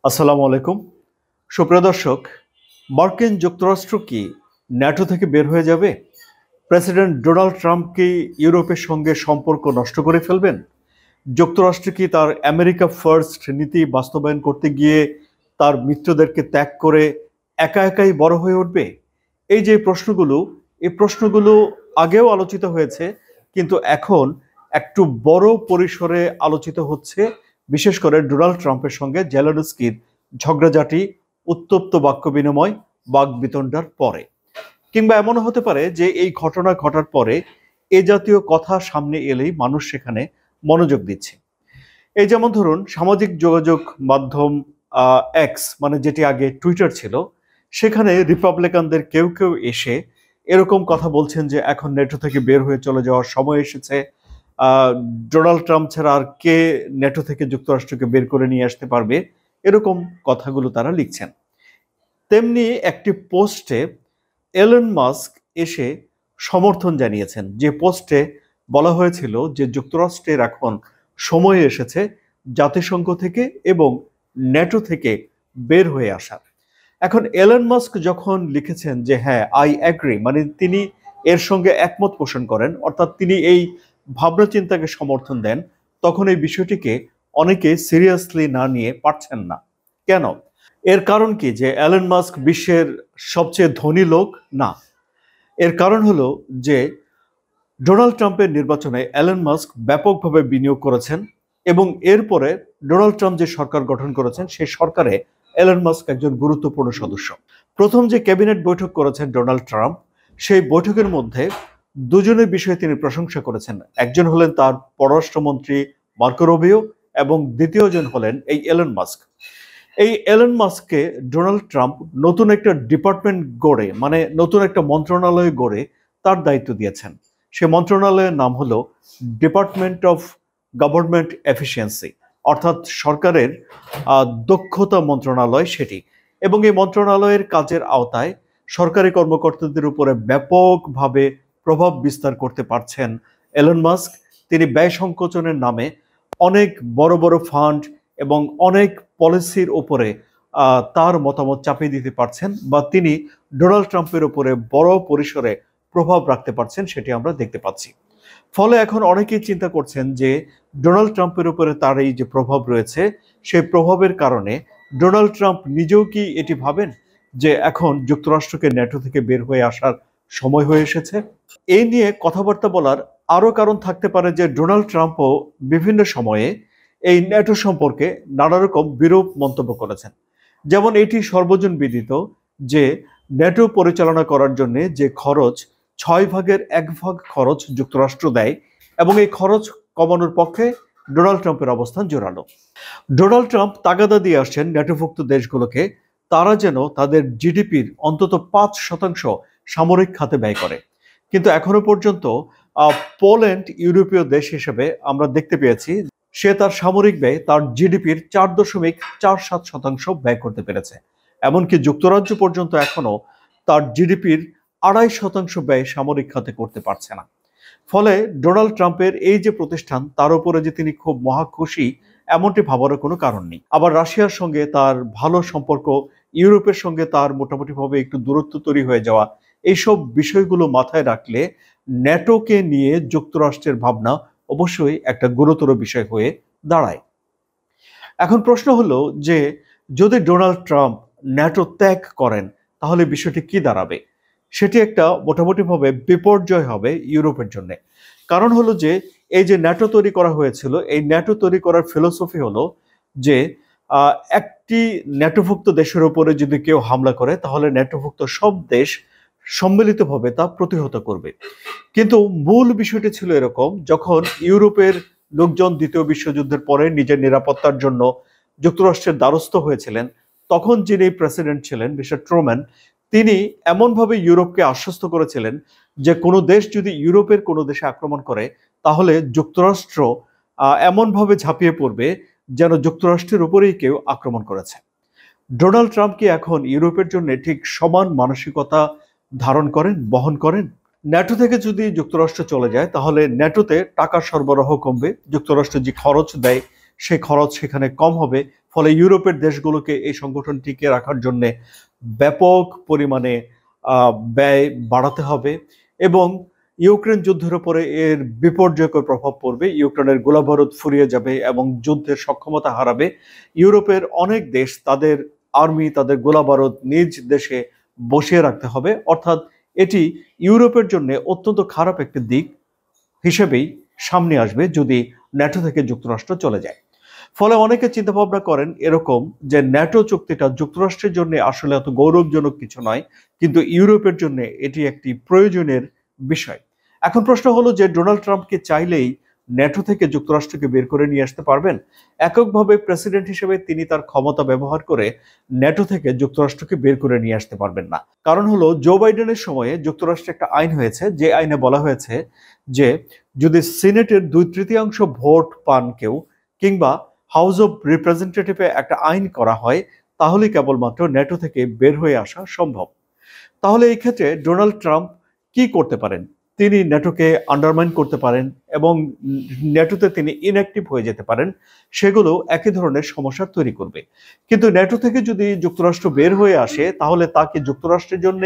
আসসালামু আলাইকুম। সুপ্রিয় দর্শক, মার্কিন যুক্তরাষ্ট্র কি ন্যাটো থেকে বের হয়ে যাবে? প্রেসিডেন্ট ডোনাল্ড ট্রাম্প কি ইউরোপের সঙ্গে সম্পর্ক নষ্ট করে ফেলবেন? যুক্তরাষ্ট্র কি তার আমেরিকা ফার্স্ট নীতি বাস্তবায়ন করতে গিয়ে তার মিত্রদেরকে ত্যাগ করে একা একাই বড় হয়ে উঠবে? এই যে প্রশ্নগুলো, এই প্রশ্নগুলো আগেও আলোচিত হয়েছে, কিন্তু এখন একটু বড় পরিসরে আলোচিত হচ্ছে, বিশেষ করে ডোনাল্ড ট্রাম্পের সঙ্গে জেলেনস্কির ঝগড়াঝাটি, উত্তপ্ত বাক্য বিনিময়, বাকবিতণ্ডার পরে। কিংবা এমনও হতে পারে যে এই ঘটনা ঘটার পরে এ জাতীয় কথা সামনে এলেই মানুষ সেখানে মনোযোগ দিচ্ছে। এই যেমন ধরুন, সামাজিক যোগাযোগ মাধ্যম এক্স, মানে যেটি আগে টুইটার ছিল, সেখানে রিপাবলিকানদের কেউ কেউ এসে এরকম কথা বলছেন যে এখন নেটো থেকে বের হয়ে চলে যাওয়ার সময় এসেছে। আহ, ডোনাল্ড ট্রাম্প ছাড়া আর কে নেটো থেকে যুক্তরাষ্ট্রকে বের করে নিয়ে আসতে পারবে, এরকম কথাগুলো তারা লিখছেন। তেমনি একটি পোস্টে এলন মাস্ক এসে সমর্থন জানিয়েছেন, যে পোস্টে বলা হয়েছিল যে যুক্তরাষ্ট্রের এখন সময় এসেছে জাতিসংঘ থেকে এবং ন্যাটো থেকে বের হয়ে আসার। এখন এলন মাস্ক যখন লিখেছেন যে হ্যাঁ আই অ্যাগ্রি, মানে তিনি এর সঙ্গে একমত পোষণ করেন, অর্থাৎ তিনি এই ভাবনা চিন্তাকে সমর্থন দেন, তখন এই বিষয়টিকে অনেকে সিরিয়াসলি না নিয়ে পারছেন না। কেন? এর কারণ কি যে এলন মাস্ক বিশ্বের সবচেয়ে ধনী লোক? না। এর কারণ হলো যে ডোনাল্ড ট্রাম্পের নির্বাচনে এলন মাস্ক ব্যাপকভাবে বিনিয়োগ করেছেন এবং এরপরে ডোনাল্ড ট্রাম্প যে সরকার গঠন করেছেন সেই সরকারে এলন মাস্ক একজন গুরুত্বপূর্ণ সদস্য। প্রথম যে ক্যাবিনেট বৈঠক করেছেন ডোনাল্ড ট্রাম্প, সেই বৈঠকের মধ্যে দুজনের বিষয়ে তিনি প্রশংসা করেছেন। একজন হলেন তার পররাষ্ট্রমন্ত্রী মার্কো রুবিও এবং দ্বিতীয়জন হলেন এই এলন মাস্ক। এই এলন মাস্ককে ডোনাল্ড ট্রাম্প নতুন একটা ডিপার্টমেন্ট গড়ে, মানে নতুন একটা মন্ত্রণালয় গড়ে তার দায়িত্ব দিয়েছেন। সে মন্ত্রণালয়ের নাম হলো ডিপার্টমেন্ট অফ গভর্নমেন্ট এফিসিয়েন্সি, অর্থাৎ সরকারের দক্ষতা মন্ত্রণালয় সেটি। এবং এই মন্ত্রণালয়ের কাজের আওতায় সরকারি কর্মকর্তাদের উপরে ব্যাপকভাবে প্রভাব বিস্তার করতে পারছেন এলন মাস্ক। তিনি ব্যয় সংকোচনের নামে অনেক বড় বড় ফান্ড এবং অনেক পলিসির উপরে তার মতামত চাপিয়ে দিতে পারছেন, বা তিনি ডোনাল্ড ট্রাম্পের উপরে বড় পরিসরে প্রভাব রাখতে পারছেন, সেটি আমরা দেখতে পাচ্ছি। ফলে এখন অনেকেই চিন্তা করছেন যে ডোনাল্ড ট্রাম্পের উপরে তার এই যে প্রভাব রয়েছে, সেই প্রভাবের কারণে ডোনাল্ড ট্রাম্প নিজেও কি এটি ভাবেন যে এখন যুক্তরাষ্ট্রকে ন্যাটো থেকে বের হয়ে আসার সময় হয়ে এসেছে? এই নিয়ে কথাবার্তা বলার আরো কারণ থাকতে পারে যে ডোনাল্ড ট্রাম্পও বিভিন্ন সময়ে এই ন্যাটো সম্পর্কে নানা রকম বিরূপ মন্তব্য করেছেন। যেমন এটি সর্বজন বিদিত যে ন্যাটো পরিচালনা করার জন্য যে খরচ, 6 ভাগের 1 ভাগ খরচ যুক্তরাষ্ট্র দেয়, এবং এই খরচ কমানোর পক্ষে ডোনাল্ড ট্রাম্পের অবস্থান জোরালো। ডোনাল্ড ট্রাম্প তাগাদা দিয়ে আসছেন ন্যাটোভুক্ত দেশগুলোকে তারা যেন তাদের জিডিপির অন্তত 5% সামরিক খাতে ব্যয় করে। কিন্তু এখনো পর্যন্ত পোল্যান্ড ইউরোপীয় দেশ হিসেবে আমরা দেখতে পেয়েছি সে তার সামরিক ব্যয় তার জিডিপির 4.47% ব্যয় করতে পেরেছে। এমনকি যুক্তরাজ্য পর্যন্ত এখনো তার জিডিপির 2.5% ব্যয় সামরিক খাতে করতে পারছে না। ফলে ডোনাল্ড ট্রাম্পের এই যে প্রতিষ্ঠান, তার উপরে যে তিনি খুব মহা খুশি, এমনটি ভাবারও কোনো কারণ নেই। আবার রাশিয়ার সঙ্গে তার ভালো সম্পর্ক, ইউরোপের সঙ্গে তার মোটামুটিভাবে একটু দূরত্ব তৈরি হয়ে যাওয়া, এইসব বিষয়গুলো মাথায় রাখলে ন্যাটোকে নিয়ে যুক্তরাষ্ট্রের ভাবনা অবশ্যই একটা গুরুতর বিষয় হয়ে দাঁড়ায়। এখন প্রশ্ন হলো যে যদি ডোনাল্ড ট্রাম্প ন্যাটো ত্যাগ করেন তাহলে বিষয়টি কি দাঁড়াবে? সেটি একটা মোটামুটিভাবে বিপর্যয় হবে ইউরোপের জন্য। কারণ হলো যে এই যে ন্যাটো তৈরি করা হয়েছিল, এই ন্যাটো তৈরি করার ফিলোসফি হলো যে একটি ন্যাটোভুক্ত দেশের উপরে যদি কেউ হামলা করে তাহলে ন্যাটোভুক্ত সব দেশ সম্মিলিতভাবে তা প্রতিহত করবে। কিন্তু মূল বিষয়টি ছিল এরকম, যখন ইউরোপের লোকজন দ্বিতীয় বিশ্বযুদ্ধের পরে নিজের নিরাপত্তার জন্য যুক্তরাষ্ট্রের দ্বারস্থ হয়েছিলেন, তখন যিনি প্রেসিডেন্ট ছিলেন মিস্টার ট্রুম্যান, তিনি এমনভাবে ইউরোপকে আশ্বস্ত করেছিলেন যে কোনো দেশ যদি ইউরোপের কোনো দেশে আক্রমণ করে তাহলে যুক্তরাষ্ট্র এমনভাবে ঝাঁপিয়ে পড়বে যেন যুক্তরাষ্ট্রের উপরেই কেউ আক্রমণ করেছে। ডোনাল্ড ট্রাম্প কি এখন ইউরোপের জন্য ঠিক সমান মানসিকতা ধারণ করেন, বহন করেন? ন্যাটো থেকে যদি যুক্তরাষ্ট্র চলে যায় তাহলে ন্যাটোতে টাকা সরবরাহ কমবে, যুক্তরাষ্ট্র যে খরচ দেয় সেই খরচ সেখানে কম হবে, ফলে ইউরোপের দেশগুলোকে এই সংগঠন টিকে রাখার জন্য ব্যাপক পরিমাণে ব্যয় বাড়াতে হবে এবং ইউক্রেন যুদ্ধের উপরে এর বিপর্যয়কর প্রভাব পড়বে। ইউক্রেনের গোলাবারুদ ফুরিয়ে যাবে এবং যুদ্ধের সক্ষমতা হারাবে। ইউরোপের অনেক দেশ তাদের আর্মি, তাদের গোলাবারুদ নিজ দেশে বসিয়ে রাখতে হবে। অর্থাৎ এটি ইউরোপের জন্য অত্যন্ত খারাপ একটি দিক হিসেবেই সামনে আসবে যদি ন্যাটো থেকে যুক্তরাষ্ট্র চলে যায়। ফলে অনেকে চিন্তা ভাবনা করেন এরকম যে ন্যাটো চুক্তিটা যুক্তরাষ্ট্রের জন্য আসলে এত গৌরবজনক কিছু নয়, কিন্তু ইউরোপের জন্য এটি একটি প্রয়োজনের বিষয়। এখন প্রশ্ন হলো যে ডোনাল্ড ট্রাম্পকে চাইলেই ন্যাটো থেকে যুক্তরাষ্ট্রকে বের করে নিয়ে আসতে পারবেন? এককভাবে প্রেসিডেন্ট হিসেবে তিনি তার ক্ষমতা ব্যবহার করে ন্যাটো থেকে যুক্তরাষ্ট্রকে বের করে নিয়ে আসতে পারবেন না। কারণ হলো জো বাইডেনের সময়ে যুক্তরাষ্ট্রে একটা আইন হয়েছে, যে আইনে বলা হয়েছে যে যদি সিনেটের 2/3 ভোট পান কেউ, কিংবা হাউস অব রিপ্রেজেন্টেটিভে একটা আইন করা হয়, তাহলে কেবলমাত্র ন্যাটো থেকে বের হয়ে আসা সম্ভব। তাহলে এই ক্ষেত্রে ডোনাল্ড ট্রাম্প কি করতে পারেন? তিনি ন্যাটোকে আন্ডারমাইন করতে পারেন এবং ন্যাটোতে তিনি ইনঅ্যাক্টিভ হয়ে যেতে পারেন। সেগুলো একই ধরনের সমস্যা তৈরি করবে। কিন্তু ন্যাটো থেকে যদি যুক্তরাষ্ট্র বের হয়ে আসে, তাহলে তা কি যুক্তরাষ্ট্রের জন্য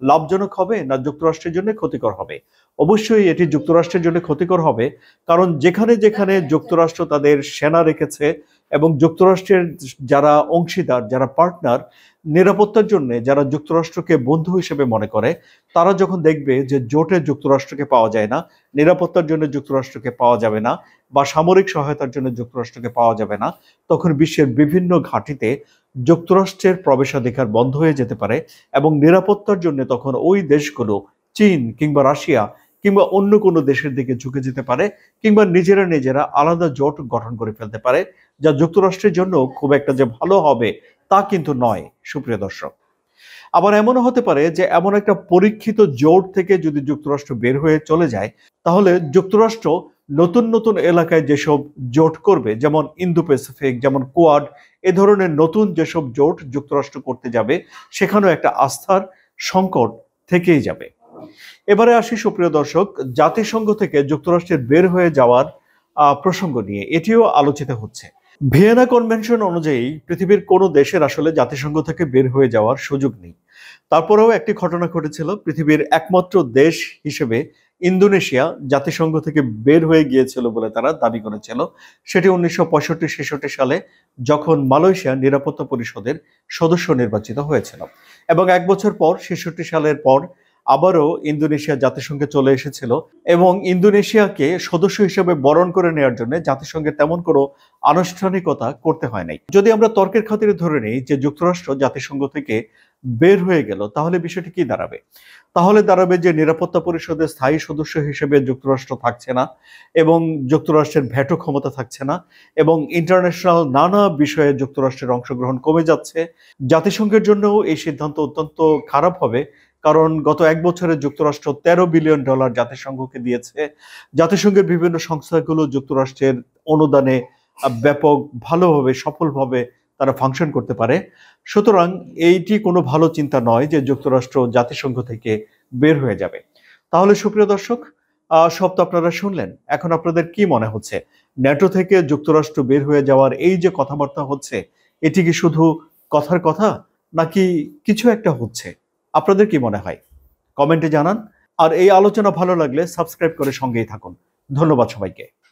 লাভজনক হবে না যুক্তরাষ্ট্রের জন্য ক্ষতিকর হবে? অবশ্যই এটি যুক্তরাষ্ট্রের জন্য ক্ষতিকর হবে। কারণ যেখানে যেখানে যুক্তরাষ্ট্র তাদের সেনা রেখেছে এবং যুক্তরাষ্ট্রের যারা অংশীদার, যারা পার্টনার, নিরাপত্তার জন্য যারা যুক্তরাষ্ট্রকে বন্ধু হিসেবে মনে করে, তারা যখন দেখবে যে জোটে যুক্তরাষ্ট্রকে পাওয়া যায় না, নিরাপত্তার জন্য যুক্তরাষ্ট্রকে পাওয়া যাবে না, বা সামরিক সহায়তার জন্য যুক্তরাষ্ট্রকে পাওয়া যাবে না, তখন বিশ্বের বিভিন্ন ঘাঁটিতে যুক্তরাষ্ট্রের প্রবেশাধিকার বন্ধ হয়ে যেতে পারে এবং নিরাপত্তার জন্য তখন ওই দেশগুলো চীন কিংবা রাশিয়া কিংবা অন্য কোনো দেশের দিকে ঝুঁকে যেতে পারে, কিংবা নিজেরা আলাদা জোট গঠন করে ফেলতে পারে, যা যুক্তরাষ্ট্রের জন্য খুব একটা যে ভালো হবে তা কিন্তু নয়, সুপ্রিয় দর্শক। আবার এমনও হতে পারে যে এমন একটা পরীক্ষিত জোট থেকে যদি যুক্তরাষ্ট্র বের হয়ে চলে যায়, তাহলে যুক্তরাষ্ট্র নতুন নতুন এলাকায় যেসব জোট করবে, যেমন ইন্দো প্যাসিফিক, যেমন কোয়াড, এ ধরনের নতুন যেসব জোট যুক্তরাষ্ট্র করতে যাবে, সেখানেও একটা আস্থার সংকট থেকেই যাবে। এবারে আসি সুপ্রিয় দর্শক, জাতিসংঘ থেকে যুক্তরাষ্ট্রের বের হয়ে যাওয়ার প্রসঙ্গ নিয়ে। এটিও আলোচিত হচ্ছে। ভিয়েনা কনভেনশন অনুযায়ী পৃথিবীর কোনো দেশের আসলে জাতিসংঘ থেকে বের হয়ে যাওয়ার সুযোগ নেই। তারপরেও একটি ঘটনা ঘটেছিল। পৃথিবীর একমাত্র দেশ হিসেবে ইন্দোনেশিয়া জাতিসংঘ থেকে বের হয়ে গিয়েছিল বলে তারা দাবি করেছিল। সেটি 1965-66 সালে, যখন মালয়েশিয়া নিরাপত্তা পরিষদের সদস্য নির্বাচিত হয়েছিল। এবং 1 বছর পর, 66 সালের পর, আবারও ইন্দোনেশিয়া জাতিসংঘে চলে এসেছিল এবং ইন্দোনেশিয়াকে সদস্য হিসেবে বরণ করে নেওয়ার জন্য জাতিসংঘের তেমন কোনো আনুষ্ঠানিকতা করতে হয় নাই। যদি আমরা তর্কের খাতিরে ধরে নিই যে যুক্তরাষ্ট্র জাতিসংঘ থেকে বের হয়ে গেল, তাহলে বিষয়টি কি দাঁড়াবে? তাহলে দাঁড়াবে যে নিরাপত্তা পরিষদের স্থায়ী সদস্য হিসেবে যুক্তরাষ্ট্র থাকছে না এবং যুক্তরাষ্ট্রের ভেটো ক্ষমতা থাকছে না এবং ইন্টারন্যাশনাল নানা বিষয়ে যুক্তরাষ্ট্রের অংশগ্রহণ কমে যাচ্ছে। জাতিসংঘের জন্যও এই সিদ্ধান্ত অত্যন্ত খারাপ হবে, কারণ গত 1 বছরে যুক্তরাষ্ট্র $13 বিলিয়ন জাতিসংঘকে দিয়েছে। জাতিসংঘের বিভিন্ন সংস্থাগুলো যুক্তরাষ্ট্রের অনুদানে ব্যাপক ভালোভাবে, সফলভাবে তারা ফাংশন করতে পারে। সুতরাং এইটি কোনো ভালো চিন্তা নয় যে যুক্তরাষ্ট্র জাতিসংঘ থেকে বের হয়ে যাবে। তাহলে সুপ্রিয় দর্শক, সব তো আপনারা শুনলেন। এখন আপনাদের কি মনে হচ্ছে, ন্যাটো থেকে যুক্তরাষ্ট্র বের হয়ে যাওয়ার এই যে কথাবার্তা হচ্ছে, এটি কি শুধু কথার কথা, নাকি কিছু একটা হচ্ছে? আপনাদের কি মনে হয়? কমেন্টে জানান। আর এই আলোচনা ভালো লাগলে সাবস্ক্রাইব করে সঙ্গেই থাকুন। ধন্যবাদ সবাইকে।